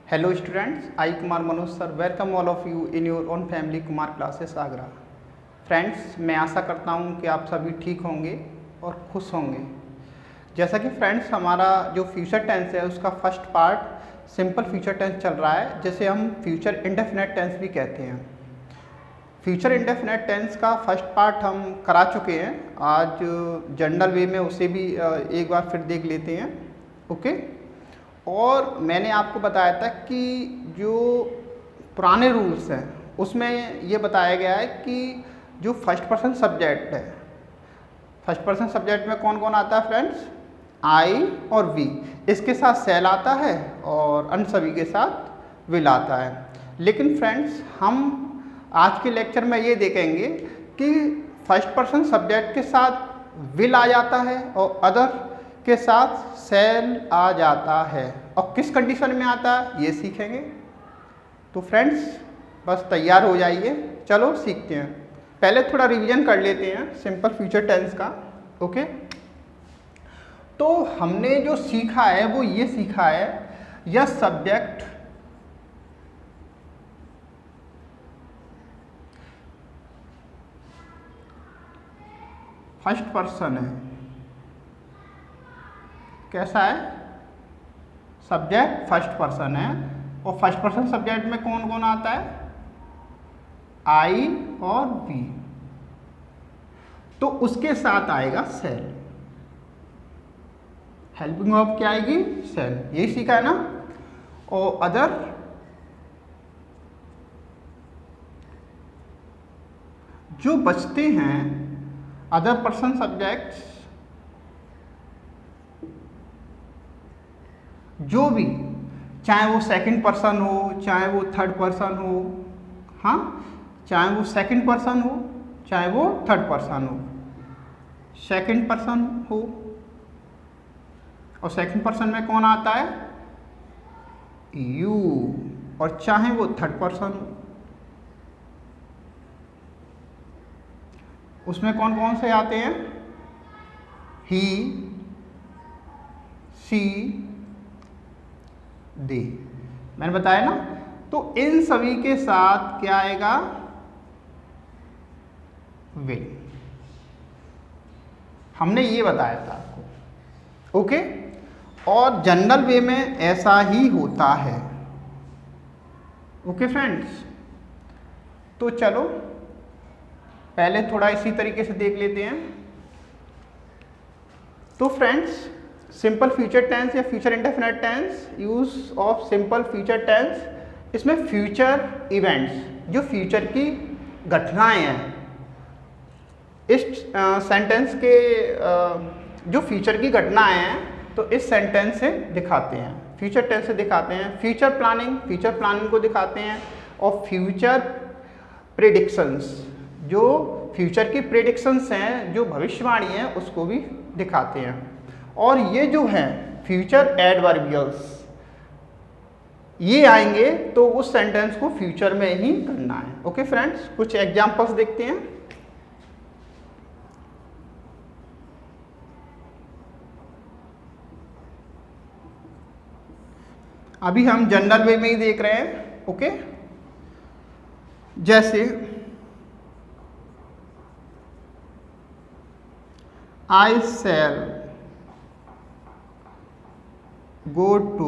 Hello students, I Kumar Manoj sir welcome all of you in your own family Kumar classes Agra. Friends, मैं आशा करता हूँ कि आप सभी ठीक होंगे और खुश होंगे। जैसा कि फ्रेंड्स हमारा जो फ्यूचर टेंस है उसका first part simple future tense चल रहा है, जिसे हम फ्यूचर इंडेफिनिट टेंस भी कहते हैं। फ्यूचर इंडेफिनिट टेंस का फर्स्ट पार्ट हम करा चुके हैं। आज जनरल वे में उसे भी एक बार फिर देख लेते हैं। ओके, और मैंने आपको बताया था कि जो पुराने रूल्स हैं उसमें ये बताया गया है कि जो फर्स्ट पर्सन सब्जेक्ट है, फर्स्ट पर्सन सब्जेक्ट में कौन कौन आता है फ्रेंड्स? आई और वी, इसके साथ सेल आता है और अन्य सभी के साथ विल आता है। लेकिन फ्रेंड्स हम आज के लेक्चर में ये देखेंगे कि फर्स्ट पर्सन सब्जेक्ट के साथ विल आ जाता है और अदर के साथ सेल आ जाता है, और किस कंडीशन में आता है ये सीखेंगे। तो फ्रेंड्स बस तैयार हो जाइए, चलो सीखते हैं। पहले थोड़ा रिवीजन कर लेते हैं सिंपल फ्यूचर टेंस का। ओके, तो हमने जो सीखा है वो ये सीखा है, यह सब्जेक्ट फर्स्ट पर्सन है। कैसा है? सब्जेक्ट फर्स्ट पर्सन है, और फर्स्ट पर्सन सब्जेक्ट में कौन कौन आता है? आई और वी। तो उसके साथ आएगा सेल। हेल्पिंग वर्ब क्या आएगी? सेल। यही सीखा है ना। और अदर जो बचते हैं अदर पर्सन सब्जेक्ट्स, जो भी, चाहे वो सेकंड पर्सन हो चाहे वो थर्ड पर्सन हो, हाँ, चाहे वो सेकंड पर्सन हो चाहे वो थर्ड पर्सन हो, सेकंड पर्सन हो, और सेकंड पर्सन में कौन आता है? यू, और चाहे वो थर्ड पर्सन हो, उसमें कौन कौन से आते हैं? ही, शी, दे। मैंने बताया ना। तो इन सभी के साथ क्या आएगा? विल। हमने ये बताया था आपको। ओके, और जनरल वे में ऐसा ही होता है। ओके फ्रेंड्स, तो चलो पहले थोड़ा इसी तरीके से देख लेते हैं। तो फ्रेंड्स सिंपल फ्यूचर टेंस या future indefinite tense, use of simple future tense, इसमें फ्यूचर इवेंट्स, जो फ्यूचर की घटनाएं हैं, इस सेंटेंस के जो फ्यूचर की घटनाएं हैं तो इस सेंटेंस से दिखाते हैं, फ्यूचर टेंस से दिखाते हैं। फ्यूचर प्लानिंग को दिखाते हैं, और फ्यूचर प्रेडिक्शंस, जो फ्यूचर की प्रेडिक्शंस हैं, जो भविष्यवाणी है, उसको भी दिखाते हैं। और ये जो है फ्यूचर एडवर्बियल्स, ये आएंगे तो उस सेंटेंस को फ्यूचर में ही करना है। ओके फ्रेंड्स, कुछ एग्जांपल्स देखते हैं। अभी हम जनरल वे में ही देख रहे हैं। ओके, जैसे आई शैल go to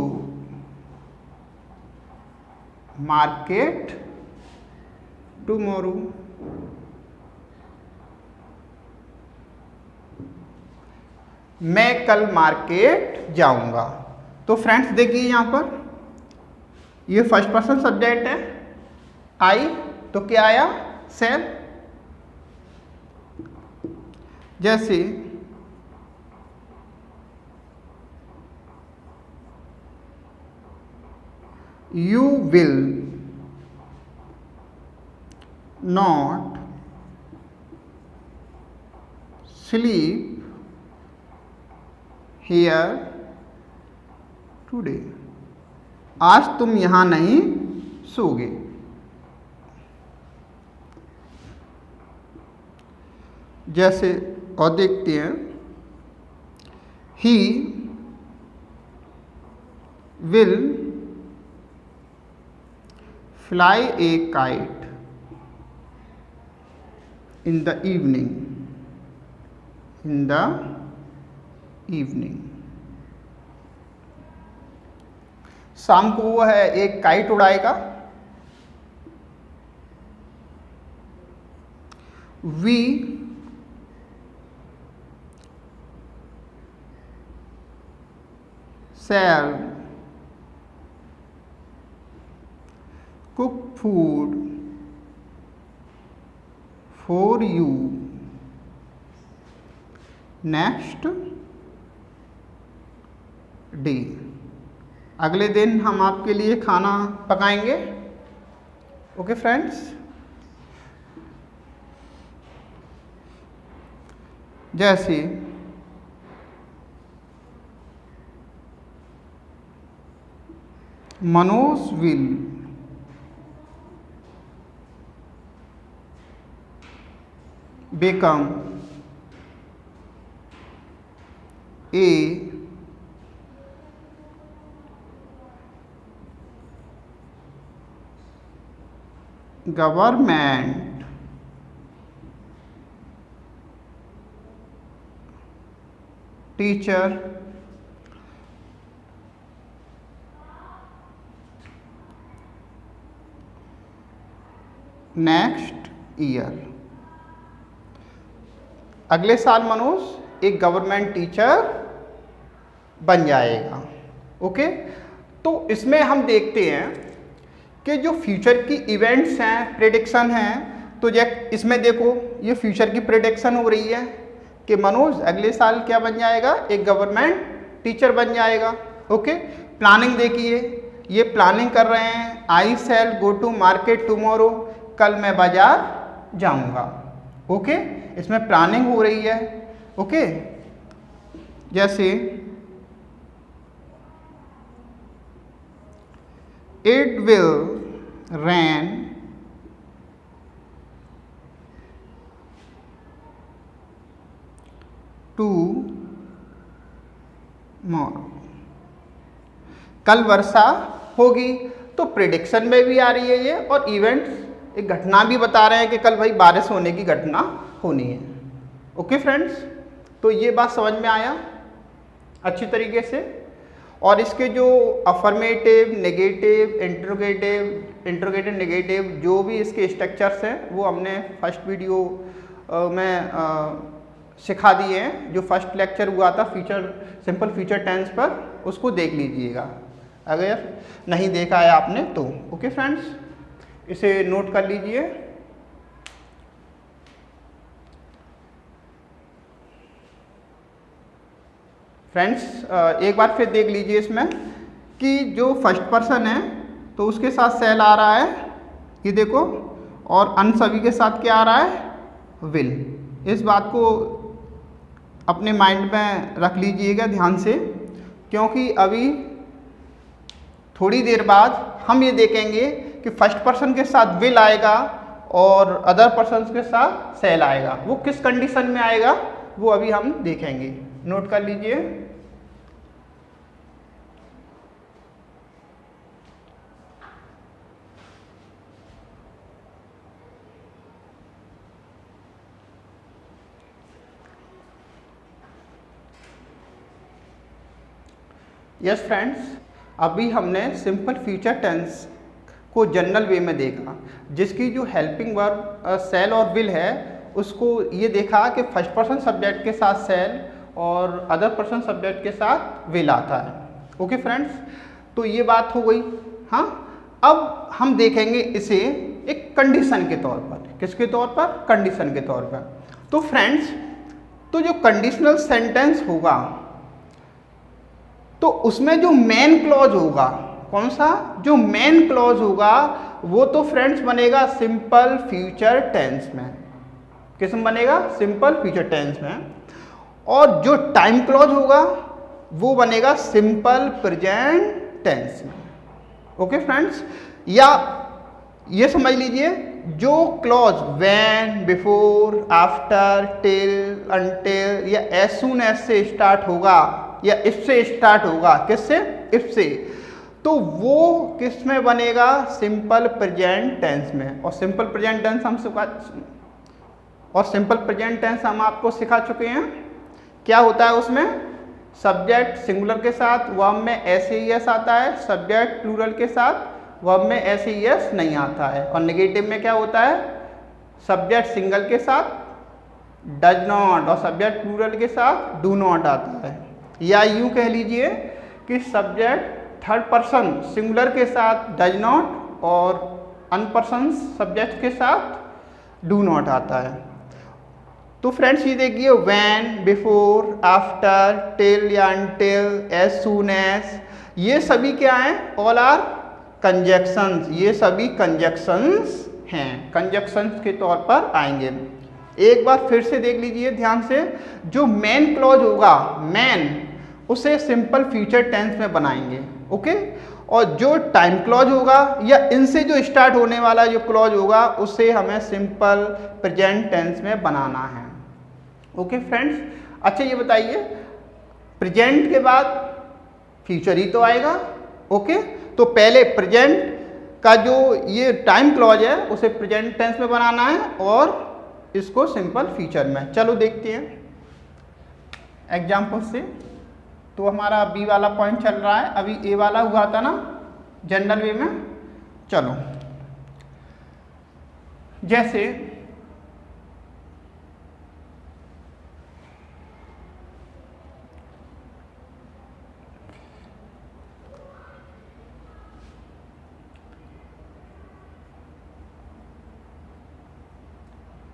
market tomorrow। मैं कल मार्केट जाऊंगा। तो फ्रेंड्स देखिए यहाँ पर ये फर्स्ट पर्सन सब्जेक्ट है आई, तो क्या आया? सेल। जैसे you will not sleep here today। आज तुम यहाँ नहीं सोगे। जैसे और देखते हैं, he will fly a kite in the evening, in the evening। शाम को वो है एक kite उड़ाएगा। We shall cook food for you next day। अगले दिन हम आपके लिए खाना पकाएंगे। ओके फ्रेंड्स, जैसे Manoj will become a government teacher next year। अगले साल मनोज एक गवर्नमेंट टीचर बन जाएगा। ओके, तो इसमें हम देखते हैं कि जो फ्यूचर की इवेंट्स हैं, प्रेडिक्शन हैं, तो इसमें देखो ये फ्यूचर की प्रेडिक्शन हो रही है कि मनोज अगले साल क्या बन जाएगा, एक गवर्नमेंट टीचर बन जाएगा। ओके, प्लानिंग देखिए, ये प्लानिंग कर रहे हैं, आई shall go to market tomorrow, कल मैं बाजार जाऊंगा। ओके, इसमें प्लानिंग हो रही है। ओके, जैसे इट विल रेन टुमारो, कल वर्षा होगी। तो प्रेडिक्शन में भी आ रही है ये, और इवेंट्स एक घटना भी बता रहे हैं कि कल भाई बारिश होने की घटना होनी है। ओके फ्रेंड्स, तो ये बात समझ में आया अच्छी तरीके से। और इसके जो अफर्मेटिव, नेगेटिव, इंट्रोगेटिव, नेगेटिव जो भी इसके स्ट्रक्चर्स हैं वो हमने फर्स्ट वीडियो में सिखा दिए हैं। जो फर्स्ट लेक्चर हुआ था सिंपल फ्यूचर टेंस पर, उसको देख लीजिएगा अगर नहीं देखा है आपने तो। ओके फ्रेंड्स, इसे नोट कर लीजिए। फ्रेंड्स, एक बार फिर देख लीजिए इसमें कि जो फर्स्ट पर्सन है तो उसके साथ सेल आ रहा है, ये देखो, और अन सभी के साथ क्या आ रहा है, विल। इस बात को अपने माइंड में रख लीजिएगा ध्यान से, क्योंकि अभी थोड़ी देर बाद हम ये देखेंगे कि फर्स्ट पर्सन के साथ विल आएगा और अदर पर्सन के साथ सेल आएगा। वो किस कंडीशन में आएगा वो अभी हम देखेंगे। नोट कर लीजिए। यस फ्रेंड्स, अभी हमने सिंपल फ्यूचर टेंस को जनरल वे में देखा, जिसकी जो हेल्पिंग वर्ब सेल और विल है उसको ये देखा कि फर्स्ट पर्सन सब्जेक्ट के साथ सेल और अदर पर्सन सब्जेक्ट के साथ विल आता है। ओके फ्रेंड्स, तो ये बात हो गई। हाँ, अब हम देखेंगे इसे एक कंडीशन के तौर पर। किसके तौर पर? कंडीशन के तौर पर। तो फ्रेंड्स, तो जो कंडीशनल सेंटेंस होगा तो उसमें जो मेन क्लॉज होगा, कौन सा? जो मेन क्लॉज होगा वो तो फ्रेंड्स बनेगा सिंपल फ्यूचर टेंस में। किस में बनेगा? सिंपल फ्यूचर टेंस में। और जो टाइम क्लॉज होगा वो बनेगा सिंपल प्रेजेंट टेंस में। ओके फ्रेंड्स, या ये समझ लीजिए जो clause when, before, after, till, until या एज सून एज से स्टार्ट होगा या इफ से स्टार्ट होगा, किससे? इफ से, तो वो किस में बनेगा? सिंपल प्रेजेंट टेंस में। और सिंपल प्रेजेंट टेंस हम आपको सिखा चुके हैं। क्या होता है उसमें? सब्जेक्ट सिंगुलर के साथ वर्ब में एस आता है, सब्जेक्ट प्लूरल के साथ वर्ब में एस नहीं आता है। और नेगेटिव में क्या होता है? सब्जेक्ट सिंगल के साथ डज नॉट और सब्जेक्ट प्लूरल के साथ डू नॉट आता है। या यूं कह लीजिए कि सब्जेक्ट थर्ड पर्सन सिंगुलर के साथ डज नॉट और अनपर्सन सब्जेक्ट के साथ डू नॉट आता है। तो फ्रेंड्स ये देखिए, व्हेन, बिफोर, आफ्टर, टिल या अनटिल, एज सून एज, ये सभी क्या हैं? All are conjunctions. ये सभी कंजक्शंस हैं, कंजक्शंस के तौर पर आएंगे। एक बार फिर से देख लीजिए ध्यान से, जो मेन क्लॉज होगा, मेन, उसे सिंपल फ्यूचर टेंस में बनाएंगे, ओके। और जो टाइम क्लॉज होगा या इनसे जो स्टार्ट होने वाला जो क्लॉज होगा उसे हमें सिंपल प्रेजेंट टेंस में बनाना है, ओके फ्रेंड्स। अच्छा ये बताइए, प्रेजेंट के बाद फ्यूचर ही तो आएगा, ओके। तो पहले प्रेजेंट का जो ये टाइम क्लॉज है उसे प्रेजेंट टेंस में बनाना है और इसको सिंपल फ्यूचर में। चलो देखते हैं एग्जाम्पल से। तो हमारा बी वाला पॉइंट चल रहा है, अभी ए वाला हुआ था ना जनरल वे में। चलो जैसे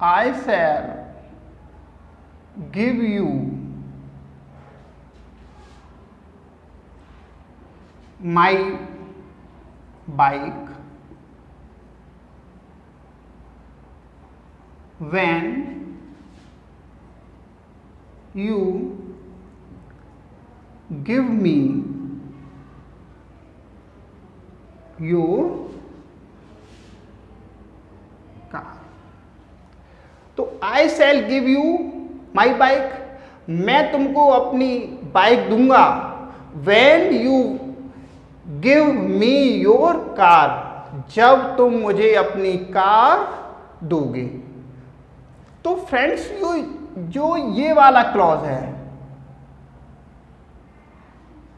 I shall give you my bike when you give me your car। तो I shall give you my bike, मैं तुमको अपनी बाइक दूंगा। When you give me your car, जब तुम मुझे अपनी कार दोगे। तो फ्रेंड्स जो ये वाला क्लॉज है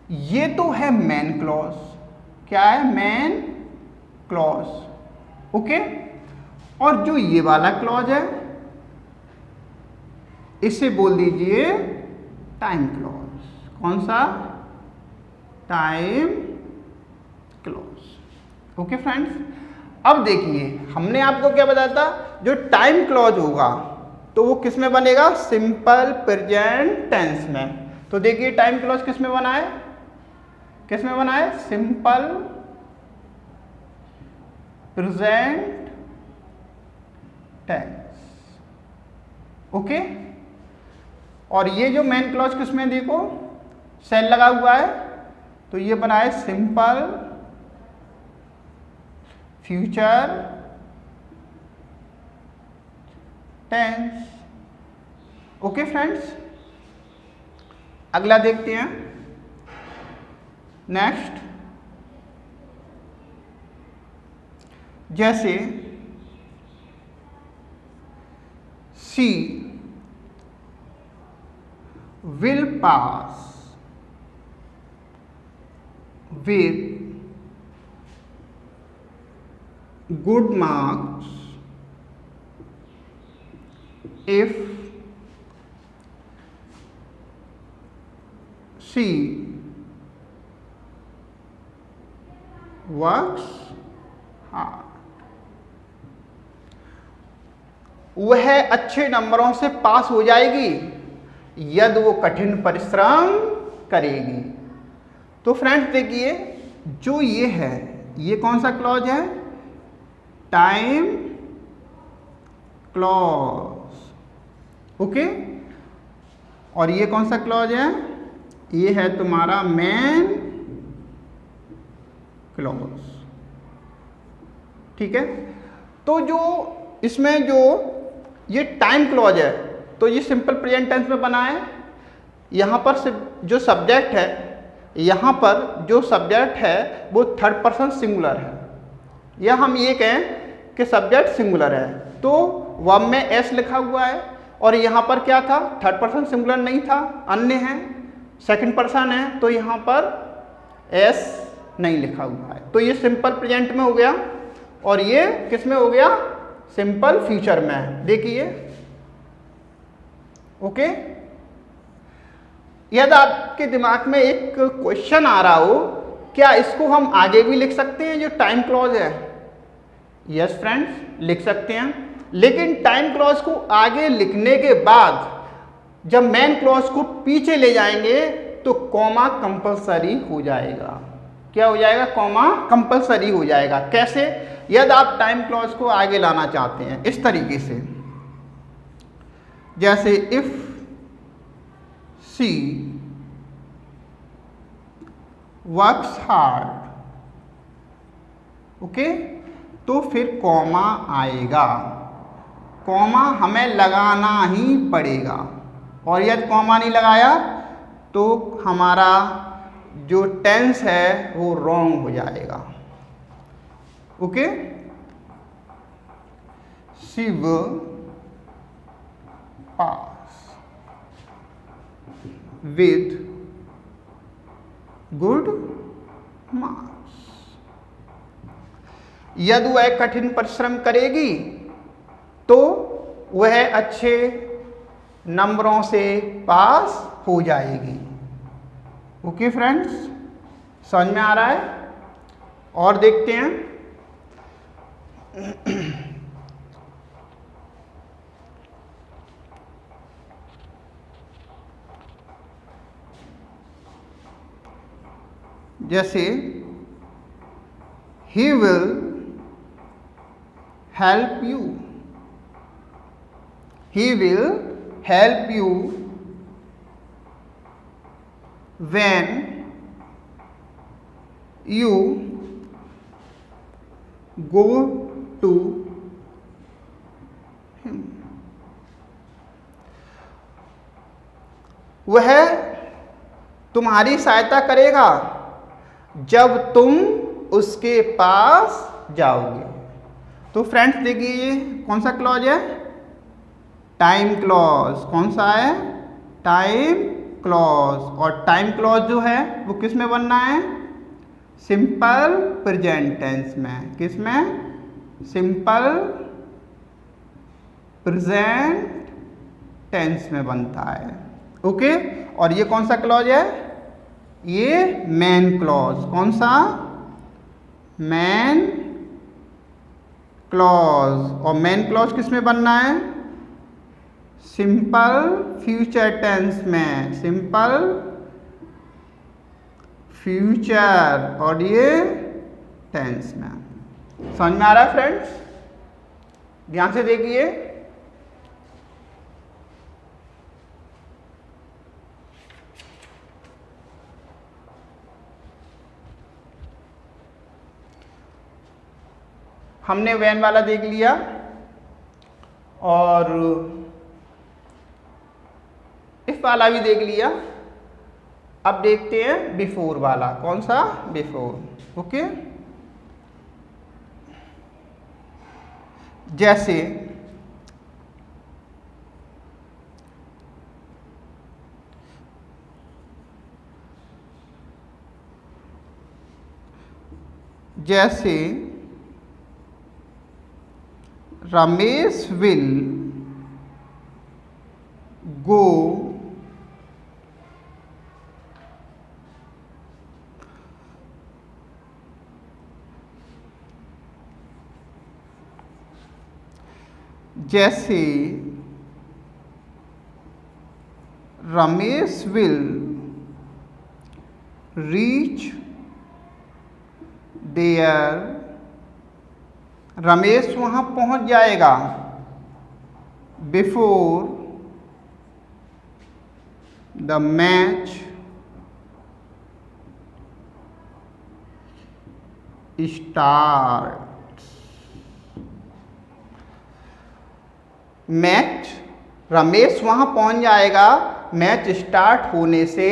ये तो है मेन क्लॉज। क्या है? Main clause, okay. और जो ये वाला क्लॉज है इसे बोल दीजिए टाइम क्लॉज। कौन सा? Time clause, okay friends. अब देखिए हमने आपको क्या बताया था, जो टाइम क्लॉज होगा तो वो किस में बनेगा? सिंपल प्रेजेंट टेंस में। तो देखिए टाइम क्लॉज किस में बना है? किस में बना है? Simple present tense, okay. और ये जो मेन क्लॉज किसमें देखो सेल लगा हुआ है, तो ये बना है simple future tense, okay friends. अगला देखते हैं नेक्स्ट। जैसे सी will pass with good marks if she works hard। वह अच्छे नंबरों से पास हो जाएगी यदि वो कठिन परिश्रम करेगी। तो फ्रेंड्स देखिए जो ये है ये कौन सा क्लॉज है? Time clause, okay. और ये कौन सा क्लॉज है? ये है तुम्हारा मेन क्लॉज, ठीक है। तो जो इसमें जो ये टाइम क्लॉज है तो ये सिंपल प्रेजेंट टेंस में बना है। यहाँ पर जो सब्जेक्ट है यहाँ पर जो सब्जेक्ट है वो थर्ड पर्सन सिंगुलर है, या हम ये कहें कि सब्जेक्ट सिंगुलर है, तो वर्ब में एस लिखा हुआ है और यहाँ पर क्या था, थर्ड पर्सन सिंगुलर नहीं था, अन्य है, सेकंड पर्सन है, तो यहाँ पर एस नहीं लिखा हुआ है। तो ये सिंपल प्रेजेंट में हो गया और ये किस में हो गया, सिंपल फ्यूचर में। देखिए ओके। यदि आपके दिमाग में एक क्वेश्चन आ रहा हो, क्या इसको हम आगे भी लिख सकते हैं जो टाइम क्लॉज है? यस फ्रेंड्स, लिख सकते हैं, लेकिन टाइम क्लॉज को आगे लिखने के बाद जब मेन क्लॉज को पीछे ले जाएंगे तो कॉमा कंपलसरी हो जाएगा। क्या हो जाएगा, कॉमा कंपलसरी हो जाएगा। कैसे? यदि आप टाइम क्लॉज को आगे लाना चाहते हैं इस तरीके से, जैसे if she works hard, okay, तो फिर कॉमा आएगा, कॉमा हमें लगाना ही पड़ेगा, और यदि कॉमा नहीं लगाया तो हमारा जो टेंस है वो रॉन्ग हो जाएगा। Okay, she'll pass with good marks. यदि वह कठिन परिश्रम करेगी तो वह अच्छे नंबरों से पास हो जाएगी। ओके फ्रेंड्स, समझ में आ रहा है? और देखते हैं। जैसे he will help you, he will help you when you go to him। वह तुम्हारी सहायता करेगा जब तुम उसके पास जाओगे। तो फ्रेंड्स देखिए, ये कौन सा क्लॉज है, टाइम क्लॉज। कौन सा है, टाइम क्लॉज। और टाइम क्लॉज जो है वो किस में बनना है, सिंपल प्रेजेंट टेंस में। किस में, सिंपल प्रेजेंट टेंस में बनता है। ओके, और ये कौन सा क्लॉज है, ये मेन क्लॉज। कौन सा, मेन क्लॉज। और मेन क्लॉज किस में बनना है, सिंपल फ्यूचर टेंस में, सिंपल फ्यूचर, और ये टेंस में। समझ में आ रहा है फ्रेंड्स? ध्यान से देखिए। हमने वैन वाला देख लिया और इफ वाला भी देख लिया। अब देखते हैं बिफोर वाला। कौन सा, बिफोर। ओके, जैसे जैसे रमेश विल गो जैसे Ramesh will reach there, Ramesh वहाँ पहुँच जाएगा before the match start. Match, Ramesh वहाँ पहुँच जाएगा मैच स्टार्ट होने से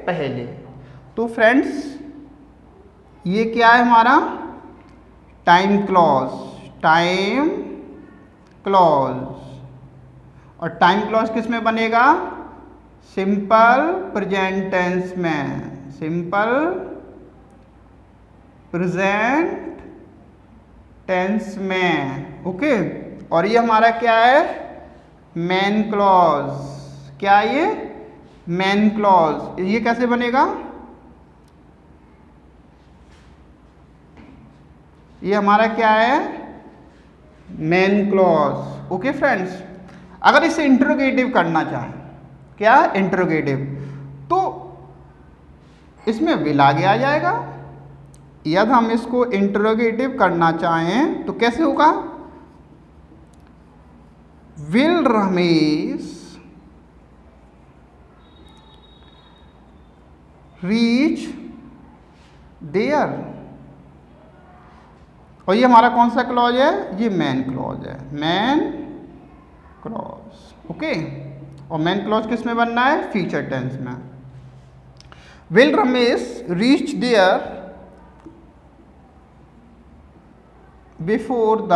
पहले। तो फ्रेंड्स ये क्या है हमारा टाइम क्लॉज, टाइम क्लॉज। और टाइम क्लॉज किस में बनेगा? सिंपल प्रेजेंट टेंस में, सिंपल प्रेजेंट टेंस में। ओके, और ये हमारा क्या है? Main clause. क्या ये? Main clause. ये कैसे बनेगा? ये हमारा क्या है? Main clause. ओके फ्रेंड्स, अगर इसे इंट्रोगेटिव करना चाहें, क्या इंट्रोगेटिव, तो इसमें विल आगे आ जाएगा। यदि हम इसको इंट्रोगेटिव करना चाहें तो कैसे होगा? Will Ramesh reach there. और ये हमारा कौन सा क्लॉज है? ये मेन क्लॉज है, मेन क्लॉज। ओके, और मेन क्लॉज किस में बनना है? फ्यूचर टेंस में। Will Ramesh reach there before the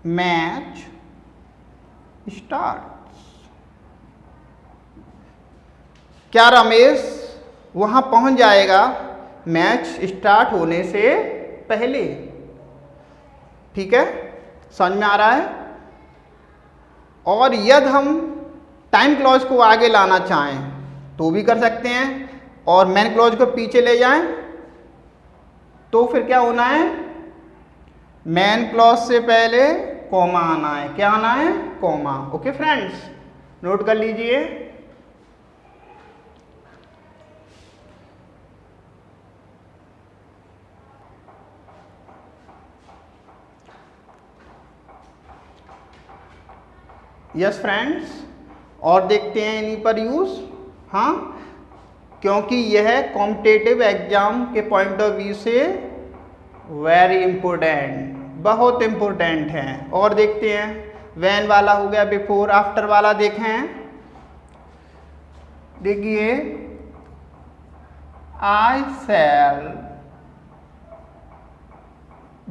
match starts. क्या रमेश वहां पहुंच जाएगा मैच स्टार्ट होने से पहले? ठीक है, समझ में आ रहा है? और यदि हम टाइम क्लॉज को आगे लाना चाहें तो भी कर सकते हैं, और मेन क्लॉज को पीछे ले जाएं तो फिर क्या होना है? मेन क्लॉज से पहले कॉमा आना है। क्या आना है? कॉमा। ओके फ्रेंड्स, नोट कर लीजिए। यस फ्रेंड्स, और देखते हैं इन्हीं पर यूज। हाँ, क्योंकि यह कॉम्पिटिटिव एग्जाम के पॉइंट ऑफ व्यू से वेरी इंपॉर्टेंट, बहुत इंपॉर्टेंट है। और देखते हैं, व्हेन वाला हो गया, बिफोर आफ्टर वाला देखें। देखिए, आई शैल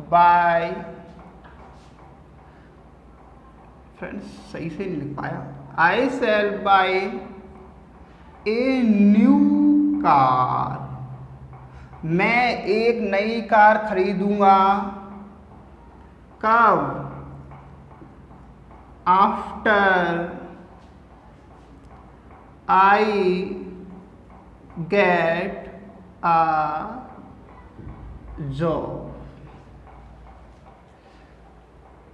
बाय, फ्रेंड्स सही से नहीं लिख पाया, आई shall buy a new car. मैं एक नई कार खरीदूंगा। कब? After I get a job.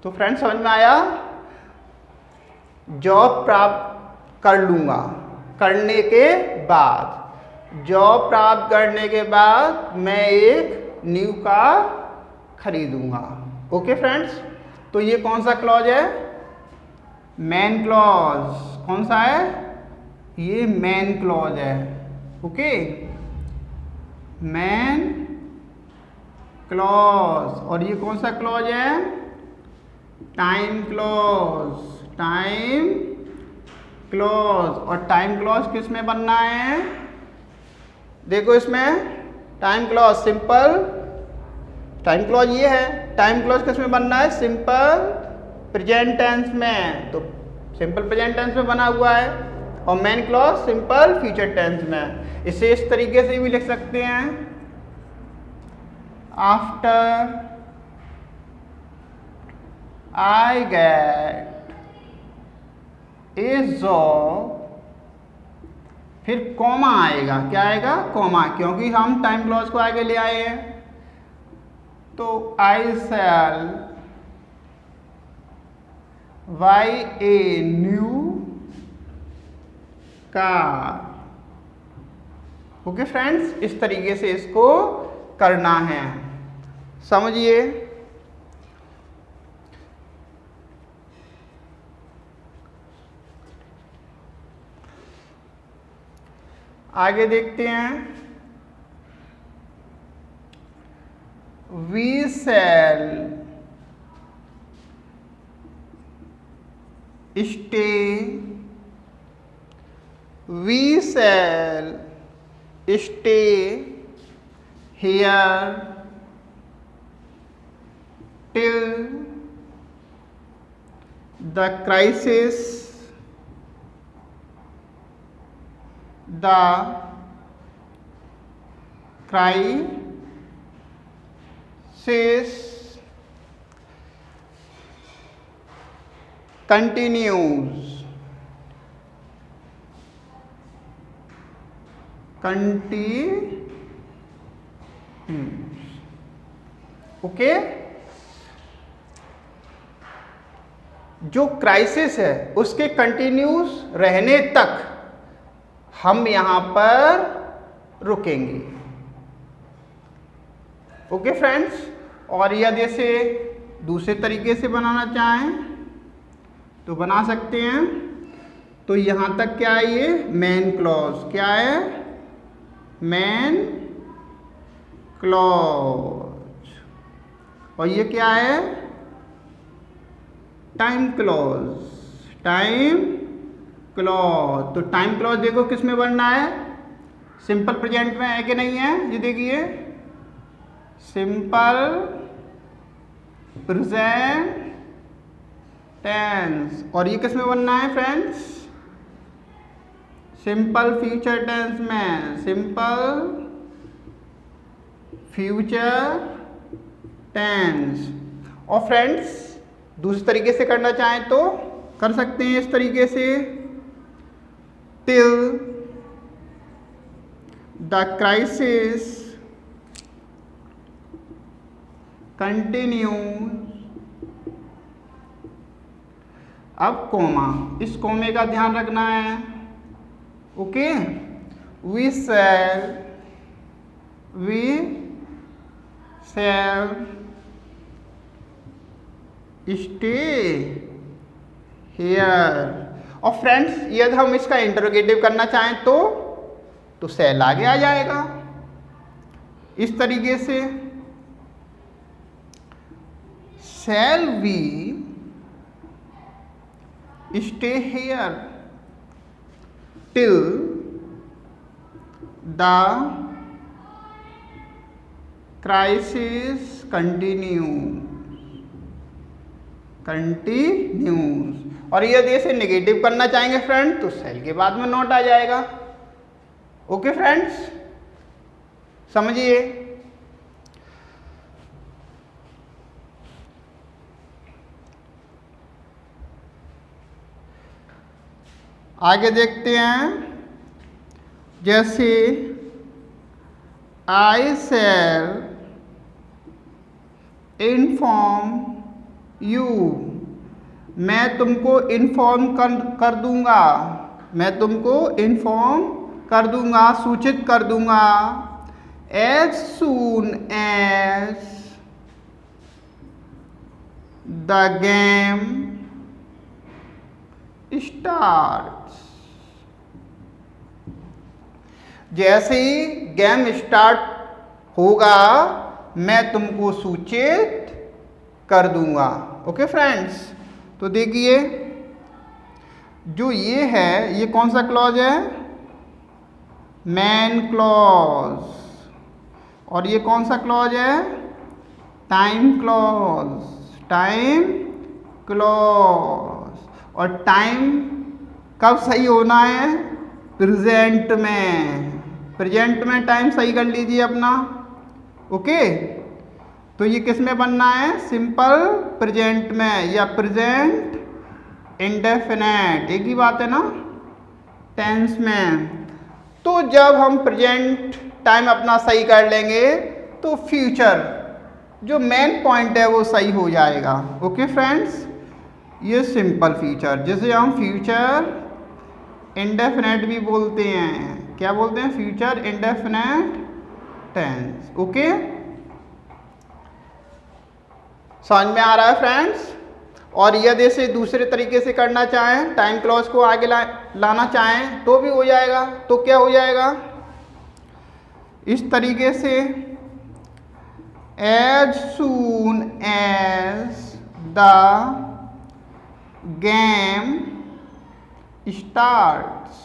तो फ्रेंड्स समझ में आया? जॉब प्राप्त कर लूंगा, करने के बाद, जॉब प्राप्त करने के बाद मैं एक न्यू कार खरीदूंगा। ओके फ्रेंड्स, तो ये कौन सा क्लॉज है? Main clause. कौन सा है? ये मेन क्लॉज है। Okay, main clause. और ये कौन सा क्लॉज है? Time clause, time clause. और टाइम क्लॉज किस में बनना है? देखो इसमें time clause, simple time clause ये है। टाइम क्लॉज किस में बनना है? सिंपल प्रेजेंट टेंस में। तो सिंपल प्रेजेंट टेंस में बना हुआ है, और main clause simple future tense में। इसे इस तरीके से भी लिख सकते हैं, after I get a job, फिर कॉमा आएगा। क्या आएगा? कॉमा, क्योंकि हम टाइम क्लॉज को आगे ले आए हैं। तो I shall buy a new car. Okay friends, इस तरीके से इसको करना है, समझिए। आगे देखते हैं, we shall stay, we shall stay here till the crisis continues. Okay, जो क्राइसिस है उसके कंटिन्यूस रहने तक हम यहां पर रुकेंगे। ओके फ्रेंड्स, और यदि इसे दूसरे तरीके से बनाना चाहें तो बना सकते हैं। तो यहां तक क्या है, ये मेन क्लॉज, क्या है, मेन क्लॉज, और ये क्या है, टाइम क्लॉज, टाइम क्लॉज। तो टाइम क्लॉज देखो किस में बनना है, सिंपल प्रेजेंट में है कि नहीं है, ये देखिए सिंपल प्रेजेंट टेंस। और ये किस में बनना है फ्रेंड्स, सिंपल फ्यूचर टेंस में, सिंपल फ्यूचर टेंस। और फ्रेंड्स दूसरे तरीके से करना चाहें तो कर सकते हैं इस तरीके से, टिल द क्राइसिस कंटिन्यू। अब कोमा, इस कोमे का ध्यान रखना है। Okay, we shall stay here. और फ्रेंड्स यदि हम इसका इंटरोगेटिव करना चाहें तो शैल आगे आ जाएगा इस तरीके से, shall we stay here till the crisis continues. और यदि इसे नेगेटिव करना चाहेंगे फ्रेंड तो सेल के बाद में नोट आ जाएगा। ओके फ्रेंड्स, समझिए। आगे देखते हैं, जैसे आई शैल इन्फॉर्म यू, मैं तुमको इन्फॉर्म कर दूंगा, मैं तुमको इन्फॉर्म कर दूंगा, सूचित कर दूंगा, as soon as the game starts. जैसे ही गेम स्टार्ट होगा मैं तुमको सूचित कर दूंगा। ओके फ्रेंड्स, तो देखिए जो ये है, ये कौन सा क्लॉज है, मेन क्लॉज। और ये कौन सा क्लॉज है, टाइम क्लॉज, टाइम क्लॉज। और टाइम कब सही होना है, प्रेजेंट में, प्रेजेंट में टाइम सही कर लीजिए अपना। ओके, तो ये किस में बनना है, सिंपल प्रेजेंट में या प्रेजेंट इंडेफिनेट, एक ही बात है ना, टेंस में। तो जब हम प्रेजेंट टाइम अपना सही कर लेंगे तो फ्यूचर जो मेन पॉइंट है वो सही हो जाएगा। ओके फ्रेंड्स, ये सिंपल फ्यूचर, जिसे हम फ्यूचर इंडेफिनेट भी बोलते हैं, क्या बोलते हैं, फ्यूचर इंडेफिनेट टेंस। ओके, समझ में आ रहा है फ्रेंड्स। और यदि इसे दूसरे तरीके से करना चाहें, टाइम क्लॉज को आगे लाना चाहें तो भी हो जाएगा। तो क्या हो जाएगा, इस तरीके से, as soon as the game starts,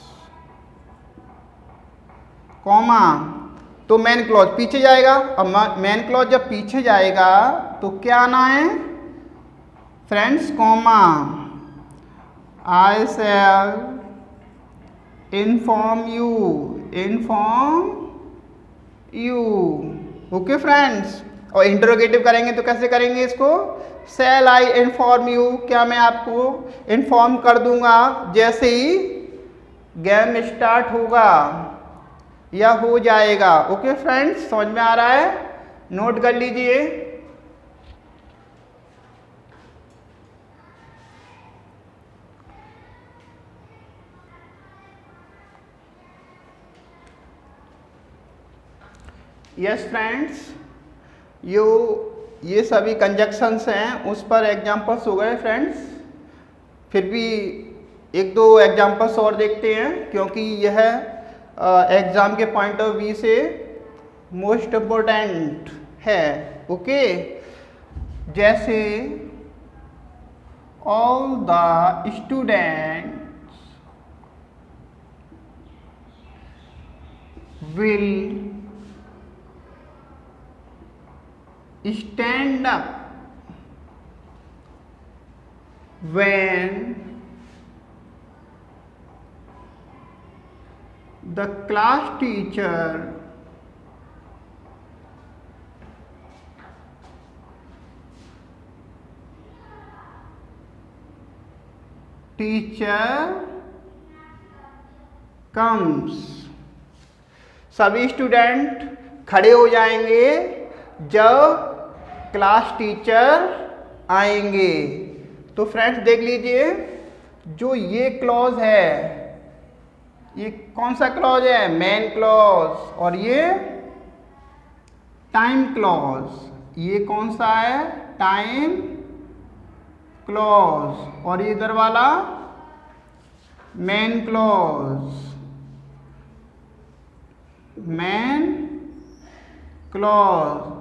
comma, तो मेन क्लॉज पीछे जाएगा। अब मेन क्लॉज जब पीछे जाएगा तो क्या आना है friends, comma, I shall inform you. Okay friends, और इंटरोगेटिव करेंगे तो कैसे करेंगे इसको, शैल आई इन्फॉर्म यू, क्या मैं आपको इन्फॉर्म कर दूंगा जैसे ही गेम स्टार्ट होगा या हो जाएगा। ओके फ्रेंड्स, समझ में आ रहा है, नोट कर लीजिए। यस फ्रेंड्स, ये सभी कंजक्शंस हैं, उस पर एग्जांपल्स हो गए फ्रेंड्स। फिर भी एक दो एग्जांपल्स और देखते हैं क्योंकि यह एग्ज़ाम के पॉइंट ऑफ व्यू से मोस्ट इम्पोर्टेंट है। ओके, जैसे all the students will stand up when the class teacher comes। सभी स्टूडेंट खड़े हो जाएंगे जब क्लास टीचर आएंगे। तो फ्रेंड्स देख लीजिए, जो ये क्लॉज है, ये कौन सा क्लॉज है, मेन क्लॉज, और ये टाइम क्लॉज। ये कौन सा है, टाइम क्लॉज, और ये इधर वाला मेन क्लॉज, मेन क्लॉज।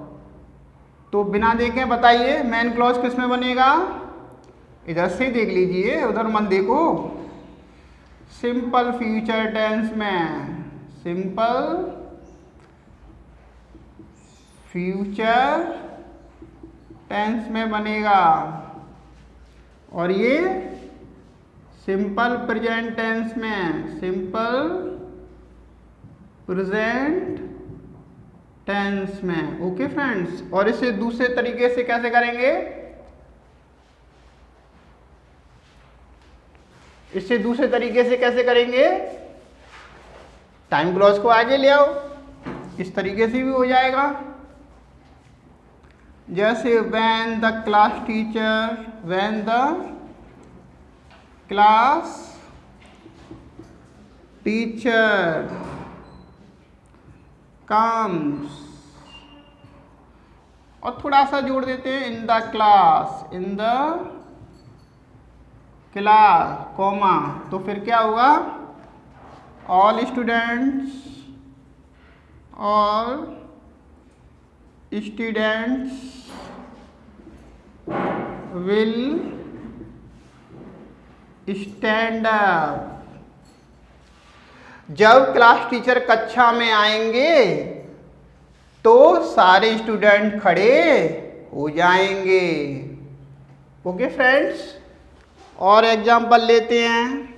तो बिना देखे बताइए मेन क्लॉज किस में बनेगा, इधर से देख लीजिए, उधर मत देखो। सिंपल फ्यूचर टेंस में, सिंपल फ्यूचर टेंस में बनेगा, और ये सिंपल प्रेजेंट टेंस में, सिंपल प्रेजेंट टेंस में। ओके फ्रेंड्स, और इसे दूसरे तरीके से कैसे करेंगे, इससे दूसरे तरीके से कैसे करेंगे, टाइम क्लॉज को आगे ले आओ, इस तरीके से भी हो जाएगा। जैसे when the class teacher, when the class teacher comes, और थोड़ा सा जोड़ देते हैं, in the class, in the class, comma, तो फिर क्या होगा, all students, all students will stand up. जब क्लास टीचर कक्षा में आएंगे तो सारे स्टूडेंट खड़े हो जाएंगे। ओके फ्रेंड्स, और एग्जाम्पल लेते हैं।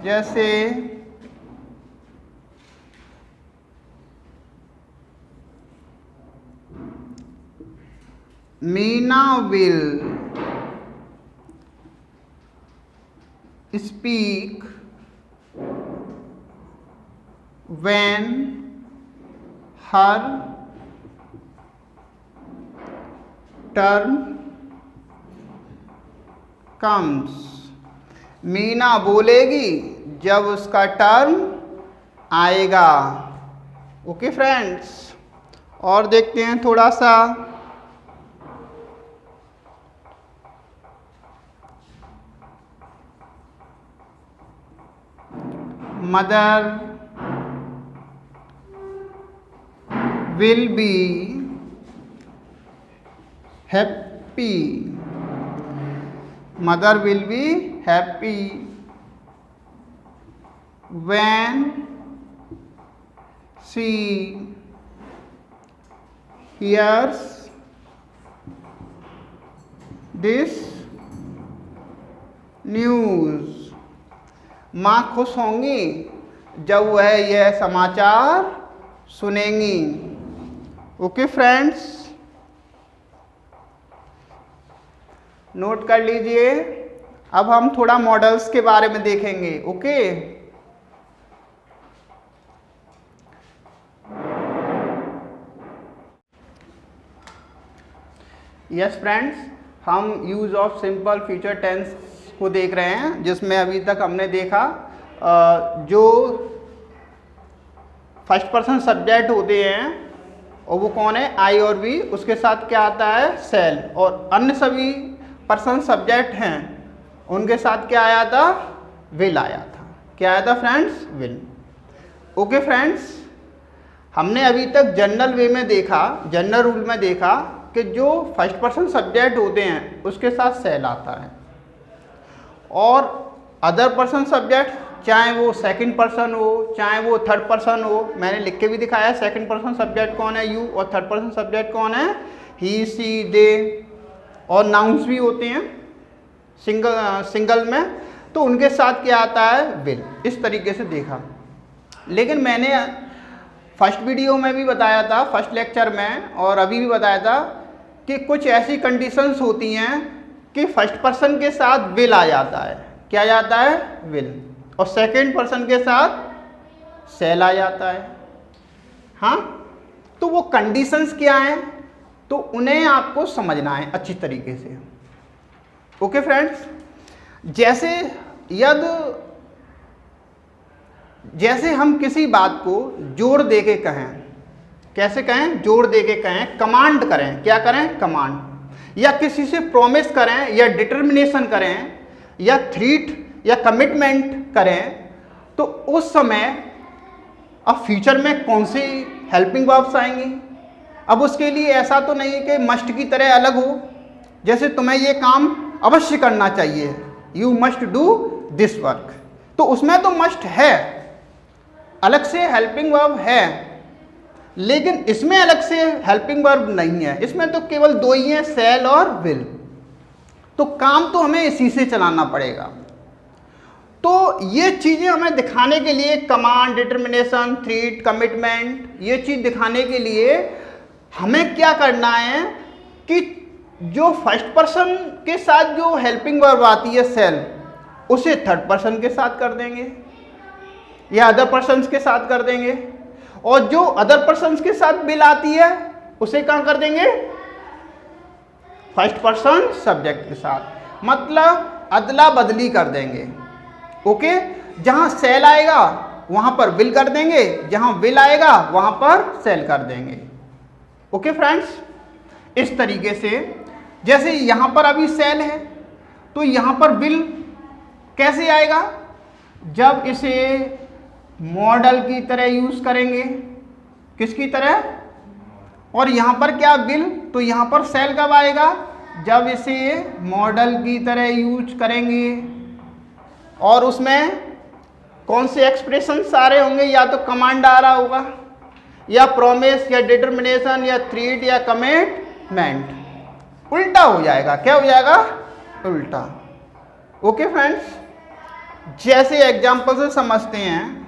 जैसे Meena will speak when her turn comes। Meena बोलेगी जब उसका टर्न आएगा। ओके फ्रेंड्स, और देखते हैं थोड़ा सा। Mother will be happy mother will be happy when she hears this news. माँ खुश होंगी जब वह यह समाचार सुनेंगी। ओके फ्रेंड्स, नोट कर लीजिए। अब हम थोड़ा मॉडल्स के बारे में देखेंगे। ओके, यस फ्रेंड्स, हम use of simple future tense को देख रहे हैं, जिसमें अभी तक हमने देखा जो फर्स्ट पर्सन सब्जेक्ट होते हैं और वो कौन है, आई और वी, उसके साथ क्या आता है, सेल, और अन्य सभी पर्सन सब्जेक्ट हैं उनके साथ क्या आया था, विल आया था। क्या आया था फ्रेंड्स, विल। ओके फ्रेंड्स, हमने अभी तक जनरल वे में देखा, जनरल रूल में देखा कि जो फर्स्ट पर्सन सब्जेक्ट होते हैं उसके साथ सेल आता है, और अदर पर्सन सब्जेक्ट चाहे वो सेकंड पर्सन हो चाहे वो थर्ड पर्सन हो, मैंने लिख के भी दिखाया सेकंड पर्सन सब्जेक्ट कौन है, यू, और थर्ड पर्सन सब्जेक्ट कौन है, ही, सी, दे, और नाउन्स भी होते हैं सिंगल में, तो उनके साथ क्या आता है, विल। इस तरीके से देखा। लेकिन मैंने फर्स्ट वीडियो में भी बताया था, फर्स्ट लेक्चर में, और अभी भी बताया था कि कुछ ऐसी कंडीशंस होती हैं कि फर्स्ट पर्सन के साथ विल आ जाता है। क्या जाता है, विल, और सेकंड पर्सन के साथ सेल आ जाता है। हाँ, तो वो कंडीशंस क्या हैं, तो उन्हें आपको समझना है अच्छी तरीके से। ओके फ्रेंड्स, जैसे हम किसी बात को जोड़ दे के कहें, कैसे कहें, जोड़ दे के कहें, कमांड करें, क्या करें, कमांड, या किसी से प्रॉमिस करें या डिटर्मिनेशन करें या थ्रीट या कमिटमेंट करें, तो उस समय अब फ्यूचर में कौन सी हेल्पिंग वर्ब्स आएंगी। अब उसके लिए ऐसा तो नहीं है कि मस्ट की तरह अलग हो, जैसे तुम्हें ये काम अवश्य करना चाहिए, you must do this work, तो उसमें तो मस्ट है, अलग से हेल्पिंग वर्ब है, लेकिन इसमें अलग से हेल्पिंग वर्ब नहीं है, इसमें तो केवल दो ही हैं, सेल और विल। तो काम तो हमें इसी से चलाना पड़ेगा। तो ये चीज़ें हमें दिखाने के लिए, कमांड, डिटर्मिनेशन, थ्रीट, कमिटमेंट, ये चीज़ दिखाने के लिए हमें क्या करना है कि जो फर्स्ट पर्सन के साथ जो हेल्पिंग वर्ब आती है, सेल, उसे थर्ड पर्सन के साथ कर देंगे या अदर पर्सन्स के साथ कर देंगे, और जो अदर पर्सन्स के साथ विल आती है उसे कहाँ कर देंगे, फर्स्ट पर्सन सब्जेक्ट के साथ, मतलब अदला बदली कर देंगे। ओके, जहां सेल आएगा वहां पर विल कर देंगे, जहां विल आएगा वहां पर सेल कर देंगे। ओके फ्रेंड्स, इस तरीके से, जैसे यहां पर अभी सेल है तो यहां पर विल कैसे आएगा, जब इसे मॉडल की तरह यूज करेंगे, किसकी तरह, और यहां पर क्या, विल, तो यहां पर सेल कब आएगा, जब इसे मॉडल की तरह यूज करेंगे, और उसमें कौन से एक्सप्रेशन सारे होंगे, या तो कमांड आ रहा होगा या प्रॉमिस या डिटर्मिनेशन या थ्रीट या कमिटमेंट, उल्टा हो जाएगा। क्या हो जाएगा, उल्टा। ओके फ्रेंड्स, जैसे एग्जांपल से समझते हैं,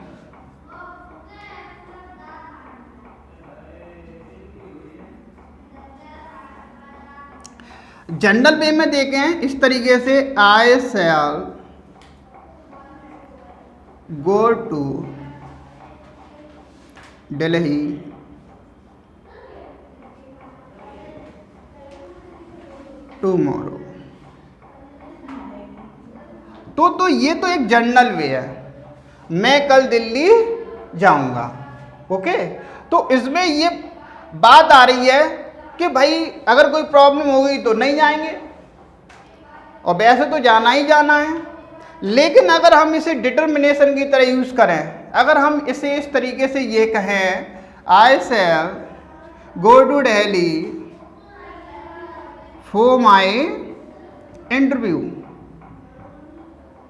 जनरल वे में देखें इस तरीके से, आई shall go to Delhi tomorrow, तो ये तो एक जनरल वे है, मैं कल दिल्ली जाऊंगा। ओके, तो इसमें ये बात आ रही है कि भाई अगर कोई प्रॉब्लम हो गई तो नहीं जाएंगे, और वैसे तो जाना ही जाना है। लेकिन अगर हम इसे डिटर्मिनेशन की तरह यूज करें, अगर हम इसे इस तरीके से ये कहें, I shall go to Delhi for my interview,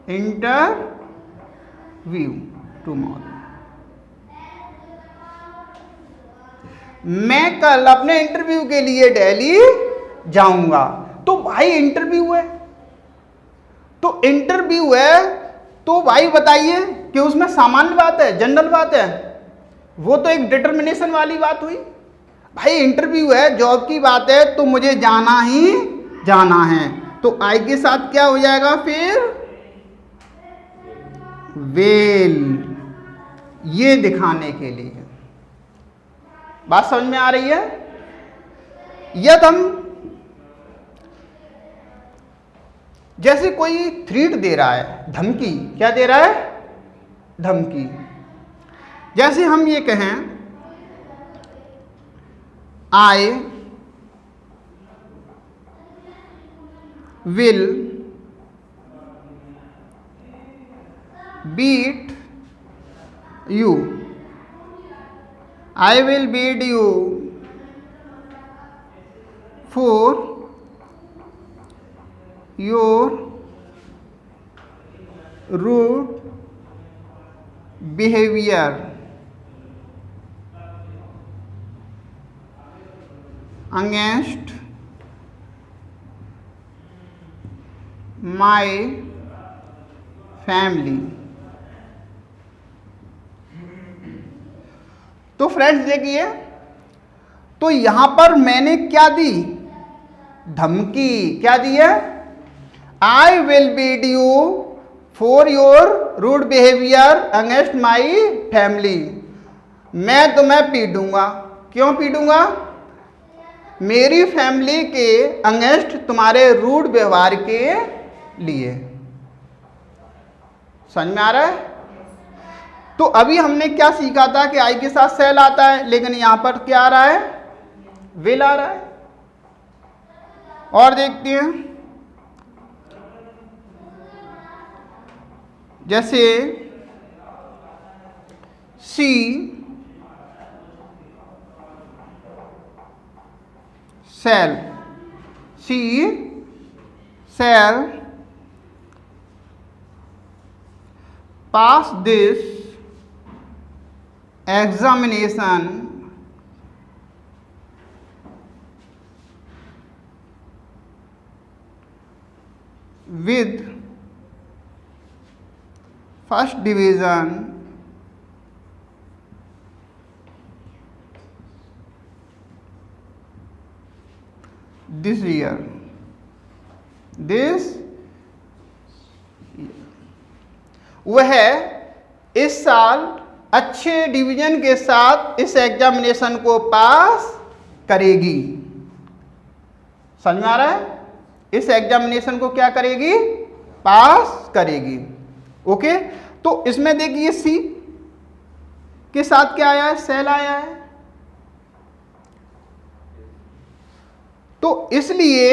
interview tomorrow. मैं कल अपने इंटरव्यू के लिए दिल्ली जाऊंगा। तो भाई इंटरव्यू है, तो इंटरव्यू है तो भाई बताइए कि उसमें सामान्य बात है, जनरल बात है? वो तो एक डिटर्मिनेशन वाली बात हुई। भाई इंटरव्यू है, जॉब की बात है, तो मुझे जाना ही जाना है। तो आई के साथ क्या हो जाएगा फिर? वेल, ये दिखाने के लिए। बात समझ में आ रही है? यदि हम जैसे कोई थ्रेट दे रहा है, धमकी, क्या दे रहा है? धमकी। जैसे हम ये कहें I will beat you, I will beat you for your rude behaviour against my family। तो फ्रेंड्स देखिए, तो यहां पर मैंने क्या दी? धमकी। क्या दी है? I will beat you for your rude behaviour against my family. मैं तुम्हें पीटूंगा। क्यों पीटूंगा? मेरी फैमिली के अगेंस्ट, तुम्हारे रूड व्यवहार के लिए। समझ में आ रहा है? तो अभी हमने क्या सीखा था कि आई के साथ सेल आता है, लेकिन यहां पर क्या आ रहा है? विल आ रहा है। और देखते हैं, जैसे she shall, she shall pass this examination with first division this year, वह इस साल अच्छे डिवीजन के साथ इस एग्जामिनेशन को पास करेगी। समझ में आ रहा है? इस एग्जामिनेशन को क्या करेगी? पास करेगी। ओके, तो इसमें देखिए सी के साथ क्या आया है? सेल आया है। तो इसलिए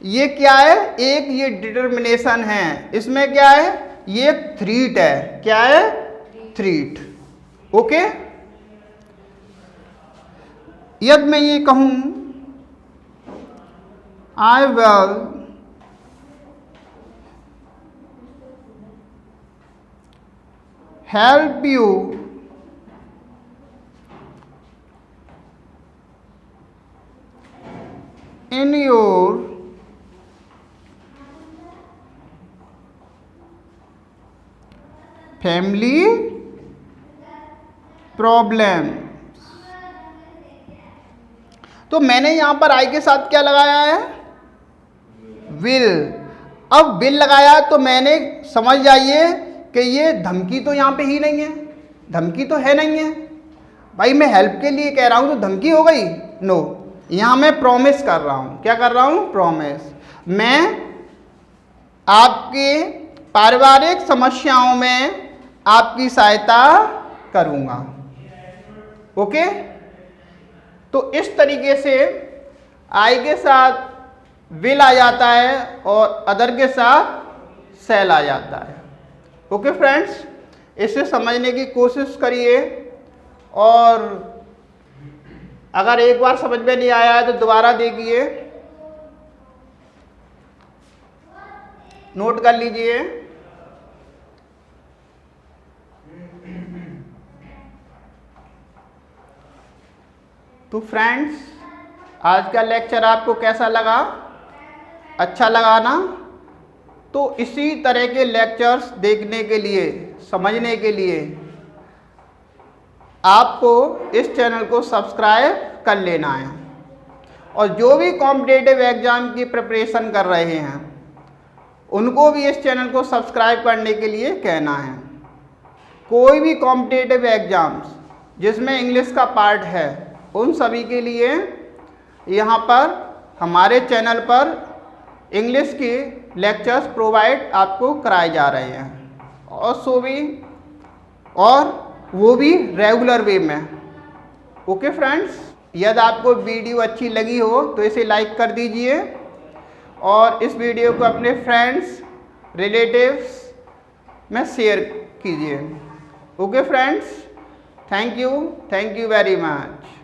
ये क्या है? एक ये डिटर्मिनेशन है। इसमें क्या है? ये थ्रीट है। क्या है? थ्रीट। ओके, यदि मैं ये कहूं I will help you in your family problem। तो मैंने यहां पर आई के साथ क्या लगाया है? विल। अब विल लगाया तो मैंने, समझ जाइए कि ये धमकी तो यहां पे ही नहीं है, धमकी तो है नहीं है। भाई मैं हेल्प के लिए कह रहा हूं तो धमकी हो गई? नो, यहां मैं प्रॉमिस कर रहा हूं। क्या कर रहा हूं? प्रॉमिस। मैं आपके पारिवारिक समस्याओं में आपकी सहायता करूंगा। ओके, तो इस तरीके से आई के साथ विल आ जाता है और अदर के साथ सेल आ जाता है। ओके फ्रेंड्स, इसे समझने की कोशिश करिए, और अगर एक बार समझ में नहीं आया है तो दोबारा देखिए, नोट कर लीजिए। तो फ्रेंड्स, आज का लेक्चर आपको कैसा लगा? अच्छा लगा ना? तो इसी तरह के लेक्चर्स देखने के लिए, समझने के लिए आपको इस चैनल को सब्सक्राइब कर लेना है। और जो भी कॉम्पिटिटिव एग्ज़ाम की प्रिपरेशन कर रहे हैं उनको भी इस चैनल को सब्सक्राइब करने के लिए कहना है। कोई भी कॉम्पिटिटिव एग्ज़ाम्स जिसमें इंग्लिश का पार्ट है उन सभी के लिए यहाँ पर हमारे चैनल पर इंग्लिश के लेक्चर्स प्रोवाइड आपको कराए जा रहे हैं, और वो भी रेगुलर वे में। ओके फ्रेंड्स, यदि आपको वीडियो अच्छी लगी हो तो इसे लाइक कर दीजिए और इस वीडियो को अपने फ्रेंड्स, रिलेटिव्स में शेयर कीजिए। Okay friends, thank you very much.